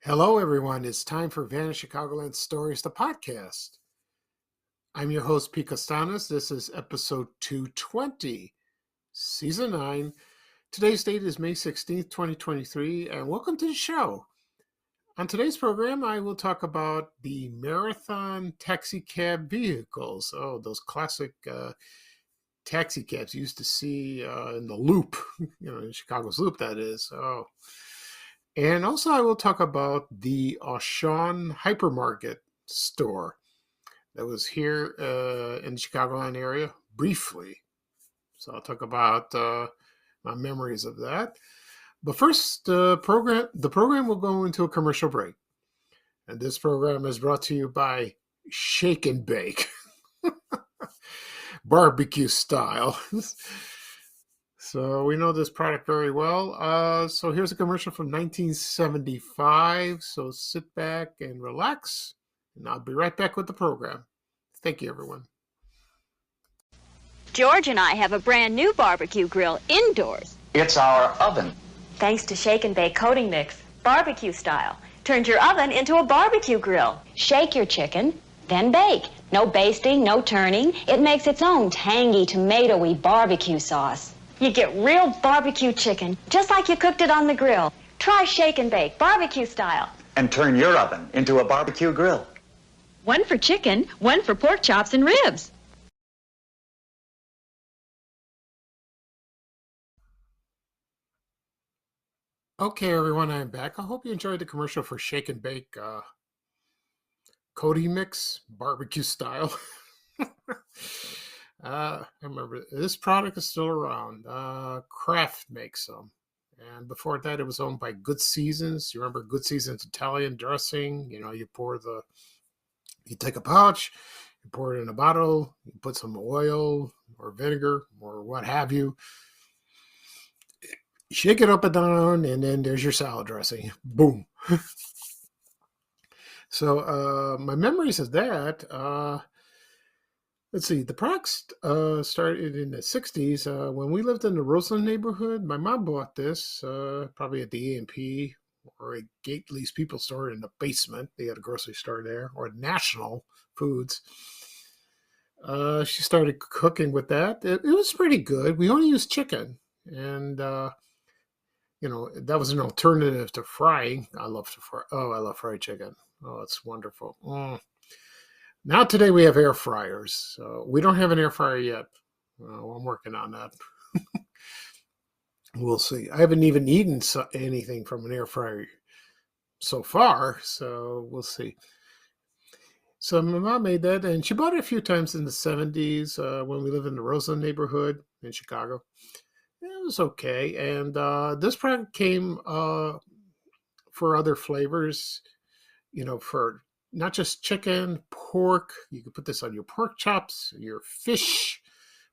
Hello, everyone. It's time for Vanished Chicagoland Stories, the podcast. I'm your host, Pete Costanas. This is episode 220, season 9. Today's date is May 16th, 2023, and welcome to the show. On today's program, I will talk about the marathon taxi cab vehicles. Oh, those classic taxi cabs you used to see in the Loop, in Chicago's Loop, that is. Oh. And also, I will talk about the Auchan Hypermarket store that was here in the Chicagoland area briefly. So I'll talk about my memories of that. But first, the program will go into a commercial break. And this program is brought to you by Shake and Bake, barbecue style. So we know this product very well. So here's a commercial from 1975. So sit back and relax, and I'll be right back with the program. Thank you, everyone. George and I have a brand new barbecue grill indoors. It's our oven. Thanks to Shake and Bake coating mix, barbecue style. Turns your oven into a barbecue grill. Shake your chicken, then bake. No basting, no turning. It makes its own tangy, tomatoey barbecue sauce. You get real barbecue chicken, just like you cooked it on the grill. Try Shake and Bake, barbecue style. And turn your oven into a barbecue grill. One for chicken, one for pork chops and ribs. Okay, everyone, I'm back. I hope you enjoyed the commercial for Shake and Bake Cody mix, barbecue style. I remember this product is still around. Kraft makes them. And before that, it was owned by Good Seasons. You remember Good Seasons Italian dressing? You take a pouch, you pour it in a bottle, you put some oil or vinegar or what have you. Shake it up and down, and then there's your salad dressing. Boom. So my memories of that, let's see, the products started in the 60s. When we lived in the Roseland neighborhood, my mom bought this, probably at the A&P or a Gately's People store in the basement. They had a grocery store there, or National Foods. She started cooking with that. It was pretty good. We only used chicken, and that was an alternative to frying. I love to fry. Oh, I love fried chicken. Oh, it's wonderful. Now today we have air fryers. So we don't have an air fryer yet. I'm working on that. We'll see. I haven't even eaten anything from an air fryer so far, so we'll see. So my mom made that, and she bought it a few times in the 70s when we lived in the Roseland neighborhood in Chicago. It was okay. And this product came for other flavors, for not just chicken, pork. You could put this on your pork chops, your fish,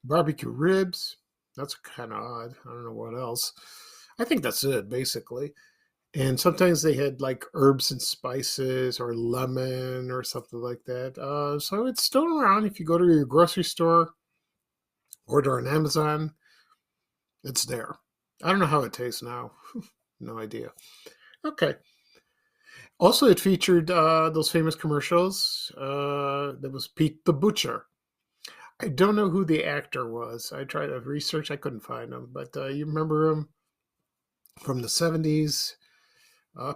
barbecue ribs. That's kind of odd. I don't know what else. I think that's it, basically. And sometimes they had like herbs and spices or lemon or something like that. So it's still around. If you go to your grocery store, order on Amazon, it's there. I don't know how it tastes now. No idea. Okay. Also, it featured those famous commercials. That was Pete the Butcher. I don't know who the actor was. I tried to research. I couldn't find him. But you remember him from the 70s.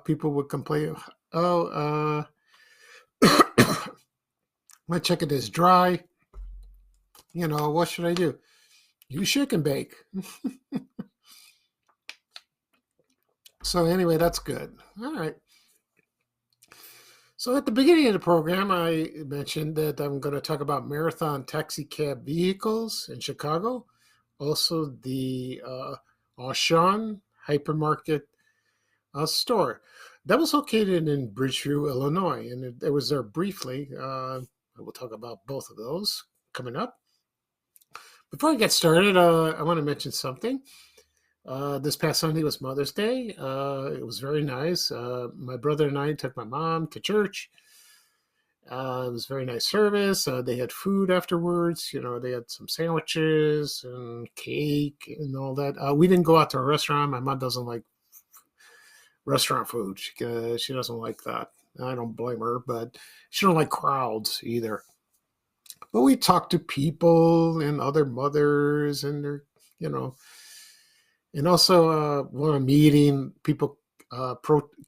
People would complain, oh, my chicken is dry. What should I do? You shake and bake. So anyway, that's good. All right. So at the beginning of the program, I mentioned that I'm going to talk about marathon taxi cab vehicles in Chicago. Also, the Auchan Hypermarket store. That was located in Bridgeview, Illinois, and it was there briefly. We'll talk about both of those coming up. Before I get started, I want to mention something. This past Sunday was Mother's Day. It was very nice. My brother and I took my mom to church. It was a very nice service. They had food afterwards. They had some sandwiches and cake and all that. We didn't go out to a restaurant. My mom doesn't like restaurant food. She doesn't like that. I don't blame her, but she don't like crowds either. But we talked to people and other mothers and their, you know, and also one meeting, people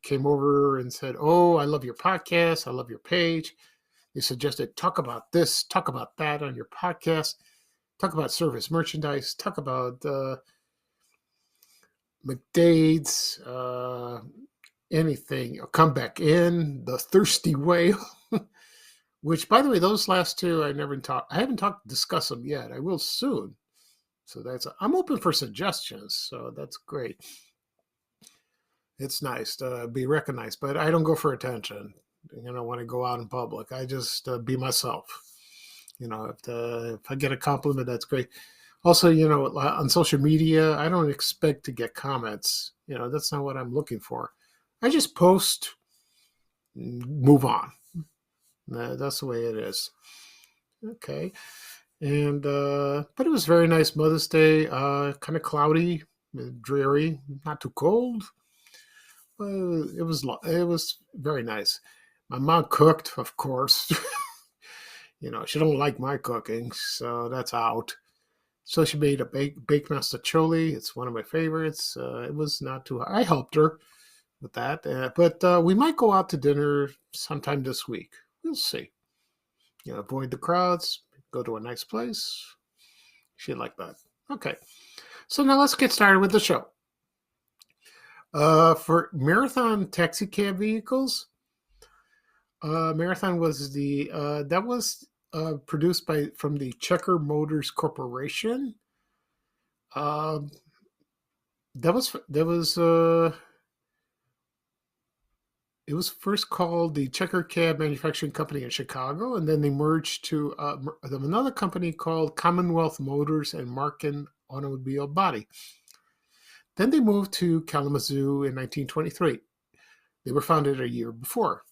came over and said, "Oh, I love your podcast. I love your page." They suggested talk about this, talk about that on your podcast, talk about service merchandise, talk about McDade's, anything. Come back in the thirsty whale. Which, by the way, those last two I never talked. I haven't discussed them yet. I will soon. So I'm open for suggestions. So that's great. It's nice to be recognized, but I don't go for attention. When I go out in public, I just be myself. If I get a compliment, that's great. Also, on social media, I don't expect to get comments. That's not what I'm looking for. I just post, move on. That's the way it is. Okay. And but it was very nice Mother's Day. Kind of cloudy, dreary, not too cold. It was very nice. My mom cooked, of course. She don't like my cooking, so that's out. So she made a baked masticholi. It's one of my favorites. It was not too hard. I helped her with that. But we might go out to dinner sometime this week. We'll see. Avoid the crowds. Go to a nice place. She'd like that. Okay. So now let's get started with the show. For Marathon taxi cab vehicles, Marathon was that was produced from the Checker Motors Corporation. It was first called the Checker Cab Manufacturing Company in Chicago, and then they merged to another company called Commonwealth Motors and Markin Automobile Body. Then they moved to Kalamazoo in 1923. They were founded a year before.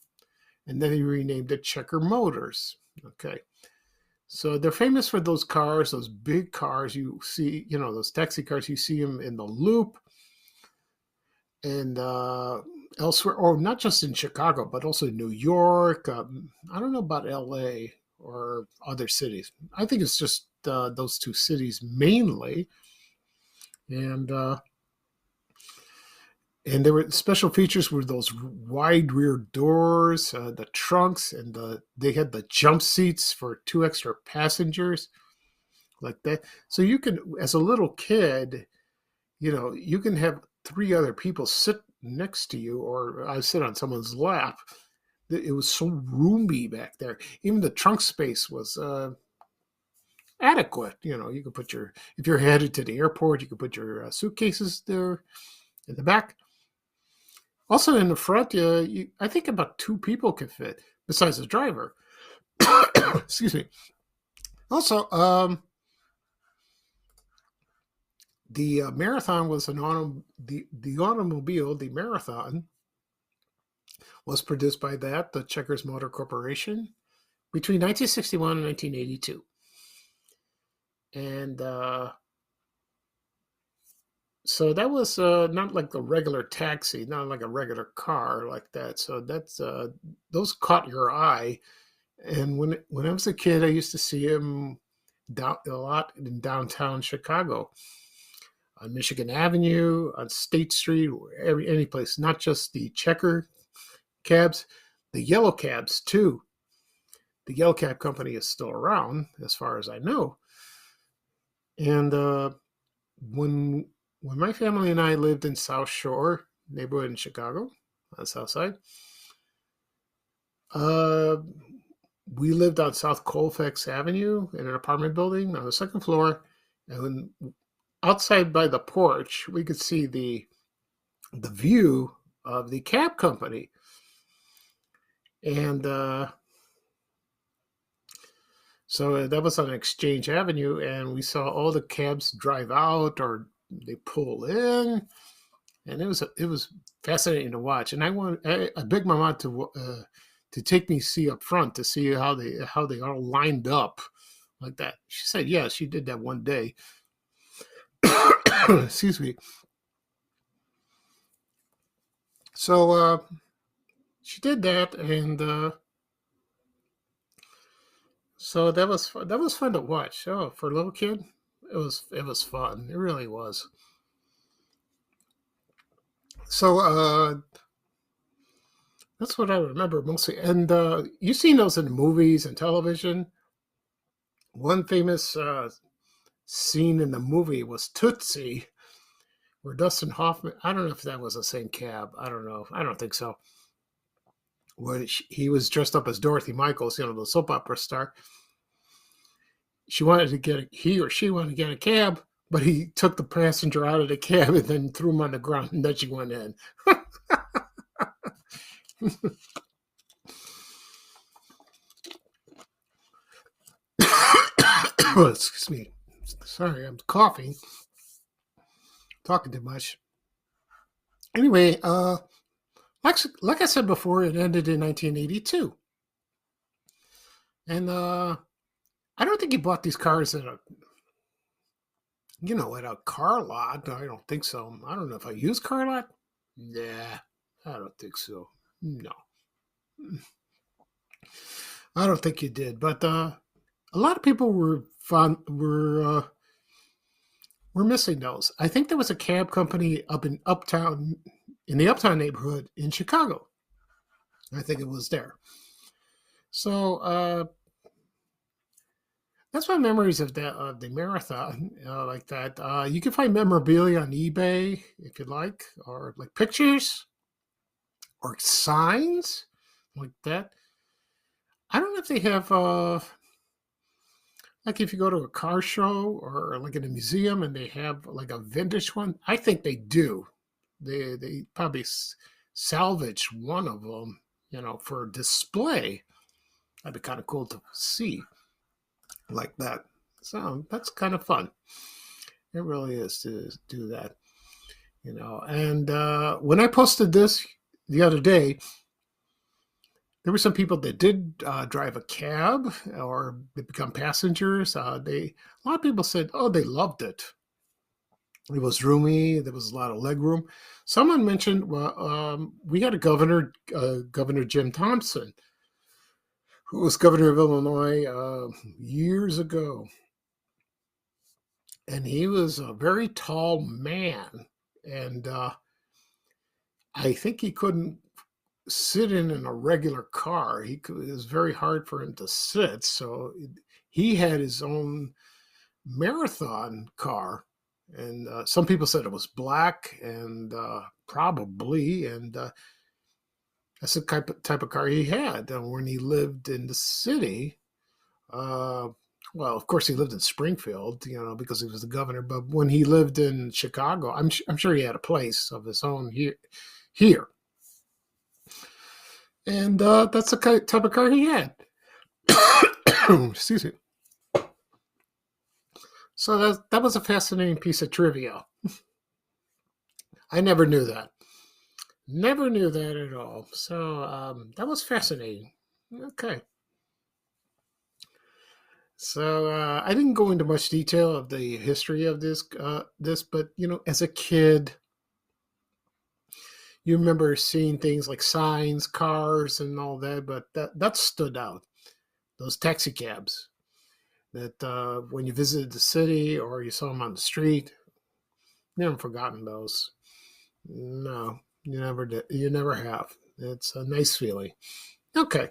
And then they renamed it Checker Motors. Okay. So they're famous for those cars, those big cars you see, those taxi cars, you see them in the Loop and elsewhere, or not just in Chicago, but also New York. I don't know about LA or other cities. I think it's just those two cities mainly. And there were special features were those wide rear doors, the trunks, and they had the jump seats for 2 extra passengers, like that. So you can, as a little kid, you can have 3 other people sit next to you, or I sit on someone's lap. It was so roomy back there. Even the trunk space was adequate. You could put if you're headed to the airport, you could put your suitcases there in the back. Also in the front, I think about 2 people could fit, besides the driver. Excuse me. Also, the Marathon was the automobile. The Marathon was produced by the Checkers Motor Corporation, between 1961 and 1982. And so that was not like a regular taxi, not like a regular car like that. So that's those caught your eye. And when I was a kid, I used to see him a lot in downtown Chicago, on Michigan Avenue, on State Street, any place. Not just the Checker cabs, the yellow cabs too. The yellow cab company is still around, as far as I know. And when my family and I lived in South Shore neighborhood in Chicago, on the south side, we lived on South Colfax Avenue in an apartment building on the second floor. And outside by the porch, we could see the view of the cab company. And so that was on Exchange Avenue, and we saw all the cabs drive out or they pull in, and it was fascinating to watch. And I begged my mom to take me see up front to see how they all lined up like that. She said, yeah, she did that one day. Excuse me. So she did that, and so that was fun to watch. Oh, for a little kid, it was fun. It really was. So that's what I remember mostly. And you've seen those in movies and television. One famous scene in the movie was Tootsie, where Dustin Hoffman, I don't know if that was the same cab. I don't know. I don't think so. Where he was dressed up as Dorothy Michaels, the soap opera star. He or she wanted to get a cab, but he took the passenger out of the cab and then threw him on the ground, and then she went in. Oh, excuse me. Sorry, I'm coughing. Talking too much. Anyway, like I said before, it ended in 1982. And I don't think he bought these cars at a car lot. I don't think so. I don't know if I use car lot. Nah, I don't think so. No, I don't think you did. But a lot of people were missing those. I think there was a cab company up in the Uptown neighborhood in Chicago. I think it was there. So that's my memories of the marathon like that. You can find memorabilia on eBay if you like, or like pictures or signs like that. I don't know if they have like if you go to a car show or like in a museum and they have like a vintage one. I think they do. They probably salvage one of them, for display. That'd be kind of cool to see like that. So that's kind of fun. It really is to do that, And when I posted this the other day, there were some people that did drive a cab or they become passengers. A lot of people said, "Oh, they loved it. It was roomy. There was a lot of leg room." Someone mentioned, "Well, we had a governor, Governor Jim Thompson, who was governor of Illinois years ago, and he was a very tall man, and I think he couldn't sit in a regular car. It was very hard for him to sit, so he had his own marathon car, and some people said it was black, and probably, and that's the type of car he had when he lived in the city. Uh, well, of course, he lived in Springfield, because he was the governor. But when he lived in Chicago, I'm sure he had a place of his own here. And that's the type of car he had. Excuse me. So that was a fascinating piece of trivia. I never knew that. Never knew that at all. So that was fascinating. Okay. So I didn't go into much detail of the history of this, but as a kid, you remember seeing things like signs, cars, and all that. But that stood out. Those taxi cabs that when you visited the city or you saw them on the street, you haven't forgotten those. No, you never did. You never have. It's a nice feeling. Okay.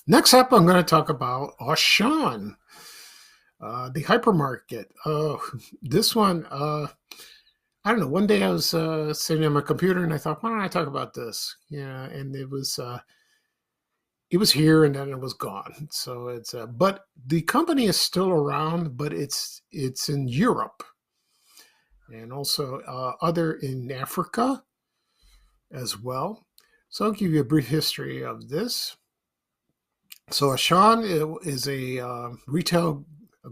Next up, I'm going to talk about Auchan, the hypermarket. Oh, this one, I don't know. One day I was sitting on my computer and I thought, why don't I talk about this? Yeah, and it was here and then it was gone. So but the company is still around, but it's in Europe and also other in Africa as well. So I'll give you a brief history of this. So Auchan is a retail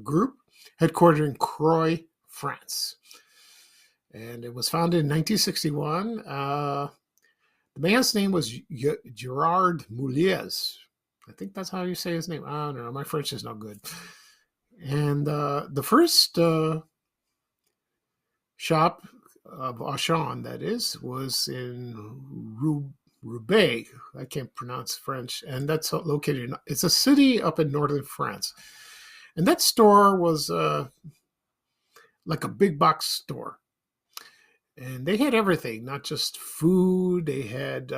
group headquartered in Croy, France. And it was founded in 1961. The man's name was Gerard Mouliez. I think that's how you say his name. I don't know. My French is not good. And the first shop of Auchan, that is, was in Roubaix. I can't pronounce French, and that's located. It's a city up in northern France, and that store was like a big box store, and they had everything, not just food. They had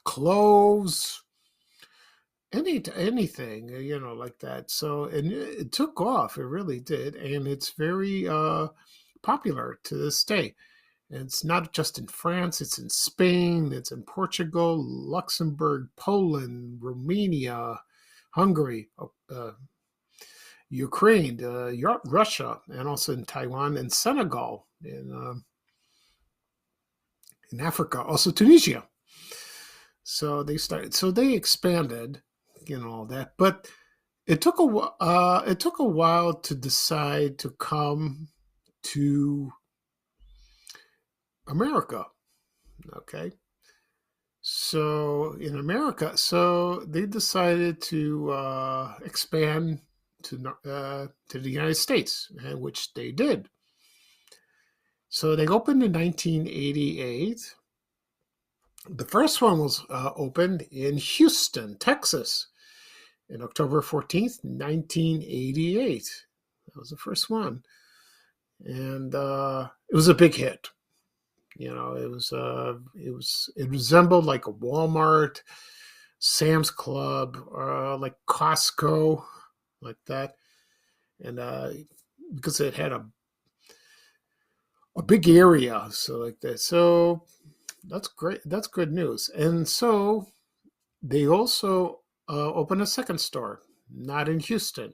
clothes, anything, like that. So, and it took off. It really did, and it's very popular to this day. And it's not just in France, it's in Spain, it's in Portugal, Luxembourg, Poland, Romania, Hungary, Ukraine, Russia, and also in Taiwan and Senegal, in Africa, also Tunisia. So they expanded, all that. But it took a while to decide to come to America. Okay. So in America, they decided to expand to the United States, which they did. So they opened in 1988. The first one was opened in Houston, Texas, in October 14th, 1988. That was the first one. And it was a big hit. It resembled like a Walmart, Sam's Club, like Costco, like that. And because it had a big area, so like that. So that's great. That's good news. And so they also opened a second store, not in Houston.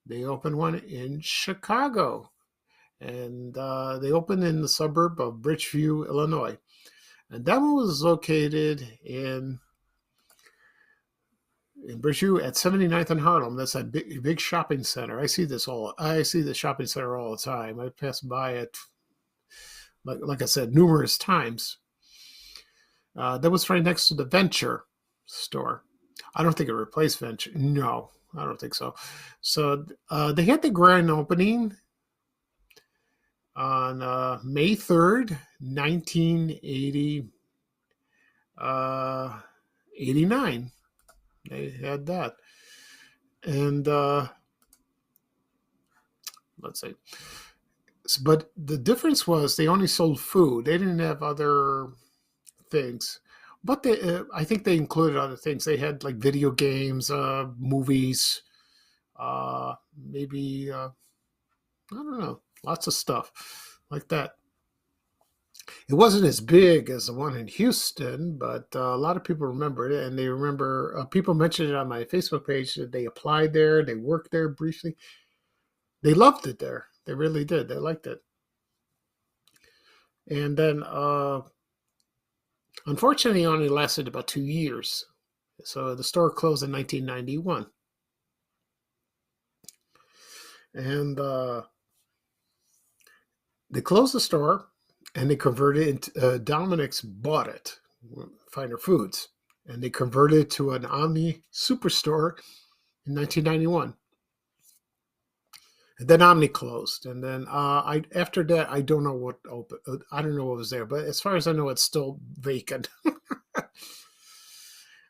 They opened one in Chicago. And they opened in the suburb of Bridgeview, Illinois. And that one was located in Bridgeview at 79th and Harlem. That's a big shopping center. I see the shopping center all the time. I pass by it, like I said, numerous times. That was right next to the Venture store. I don't think it replaced Venture. No, I don't think so. So they had the grand opening on May 3rd, 1989. They had that. And let's see. But the difference was they only sold food. They didn't have other things. But I think they included other things. They had like video games, movies, maybe, I don't know. Lots of stuff like that. It wasn't as big as the one in Houston, but a lot of people remember it, and they remember people mentioned it on my Facebook page that they applied there, they worked there briefly. They loved it there. They really did. They liked it. And then, unfortunately, it only lasted about 2 years. So the store closed in 1991. And they closed the store and they converted it. Dominic's bought it, Finer Foods, and they converted it to an Omni superstore in 1991. And then Omni closed, and then after that, I don't know what opened. I don't know what was there, but as far as I know, it's still vacant. I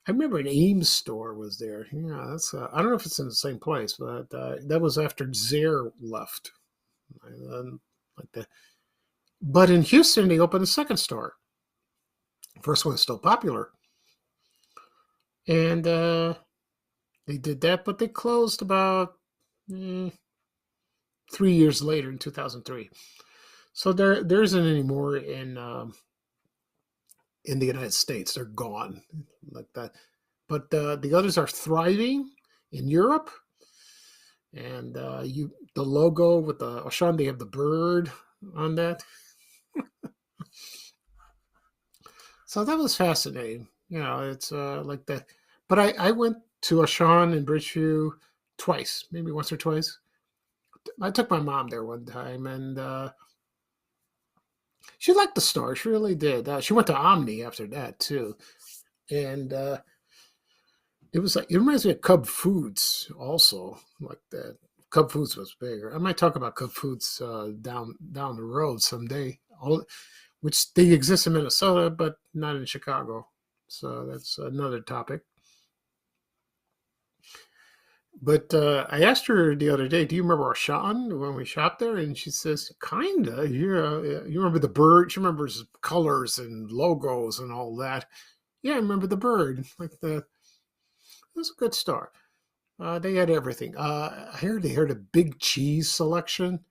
remember an Ames store was there. Yeah, that's. I don't know if it's in the same place, but that was after Zare left. Like that. But in Houston, they opened a second store. First one's still popular. And they did that, but they closed about 3 years later in 2003. So there isn't any more in the United States. They're gone like that. But the others are thriving in Europe. And the logo with the Auchan, they have the bird on that. So that was fascinating. It's like that. But I went to Auchan in Bridgeview twice, maybe once or twice. I took my mom there one time, and she liked the store. She really did. She went to Omni after that too, and it was like, it reminds me of Cub Foods also, like that. Cub Foods was bigger. I might talk about Cub Foods down the road someday. Which they exist in Minnesota, but not in Chicago. So that's another topic. But I asked her the other day, "Do you remember Auchan when we shopped there?" And she says, "Kinda. Yeah, you remember the bird? She remembers colors and logos and all that. Yeah, I remember the bird. Like it was a good store. They had everything. I heard they had a big cheese selection,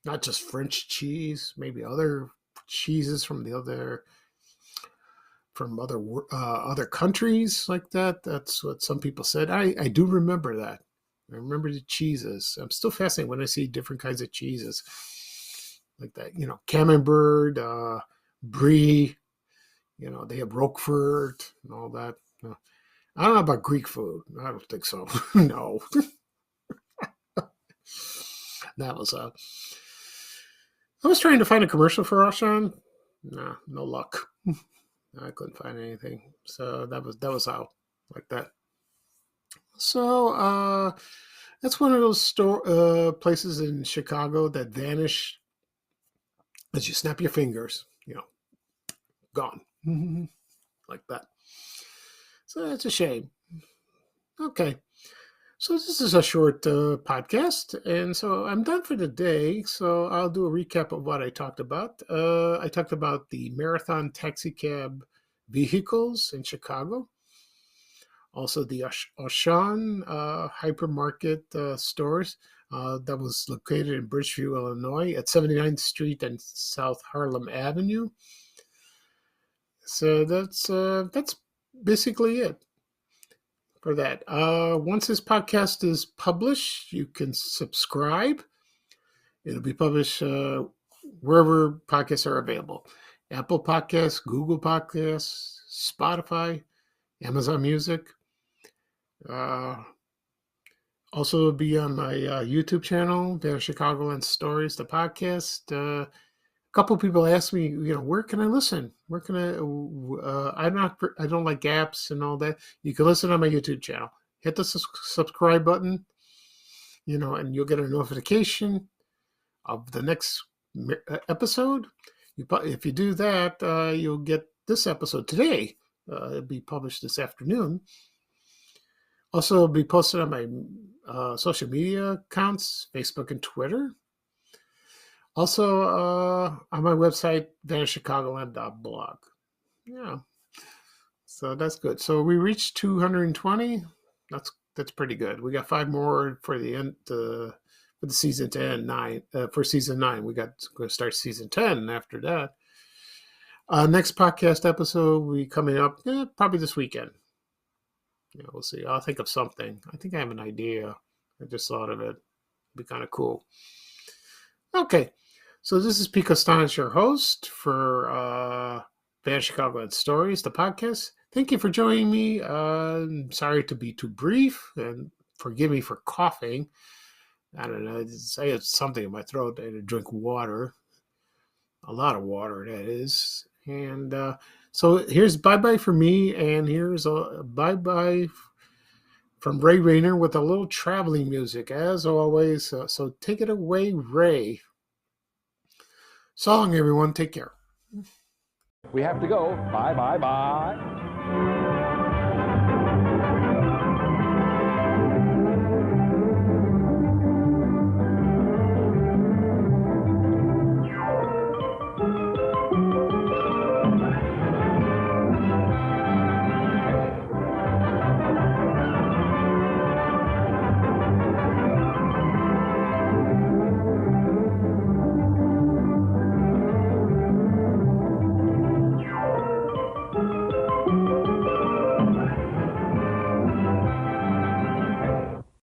not just French cheese, maybe other cheeses from other countries like that. That's what some people said. I do remember that. I remember the cheeses. I'm still fascinated when I see different kinds of cheeses like that. Camembert, Brie. They have Roquefort and all that. I don't know about Greek food. I don't think so. No, that was I was trying to find a commercial for Auchan. Nah, no luck. I couldn't find anything. So that was out like that. So that's one of those places in Chicago that vanish as you snap your fingers. Gone like that. So that's a shame. Okay. So this is a short podcast, and so I'm done for the day. So I'll do a recap of what I talked about. I talked about the marathon taxi cab vehicles in Chicago. Also, the Auchan Hypermarket stores that was located in Bridgeview, Illinois, at 79th Street and South Harlem Avenue. So that's basically it for that. Once this podcast is published, you can subscribe. It'll be published wherever podcasts are available: Apple Podcasts, Google Podcasts, Spotify, Amazon Music. Also, it'll be on my YouTube channel, the Chicagoland Stories, the podcast. A couple people asked me, where can I listen? Where can I don't like apps and all that. You can listen on my YouTube channel. Hit the subscribe button, and you'll get a notification of the next episode. If you do that, you'll get this episode today. It'll be published this afternoon. Also, it'll be posted on my social media accounts, Facebook and Twitter. Also, on my website, vanishchicagoland.blog. Yeah. So that's good. So we reached 220. That's pretty good. We got 5 more for the end for the season 10, 9. For season 9, we're going to start season 10 after that. Next podcast episode will be coming up probably this weekend. We'll see. I'll think of something. I think I have an idea. I just thought of it. It'd be kind of cool. Okay. So this is Pete Costanis, your host for Vanish Chicagoland Stories, the podcast. Thank you for joining me. I'm sorry to be too brief, and forgive me for coughing. I don't know. I had something in my throat. I had to drink water. A lot of water, that is. And so here's bye-bye for me, and here's a bye-bye from Ray Rayner with a little traveling music, as always. So take it away, Ray. So long, everyone. Take care. We have to go. Bye, bye, bye.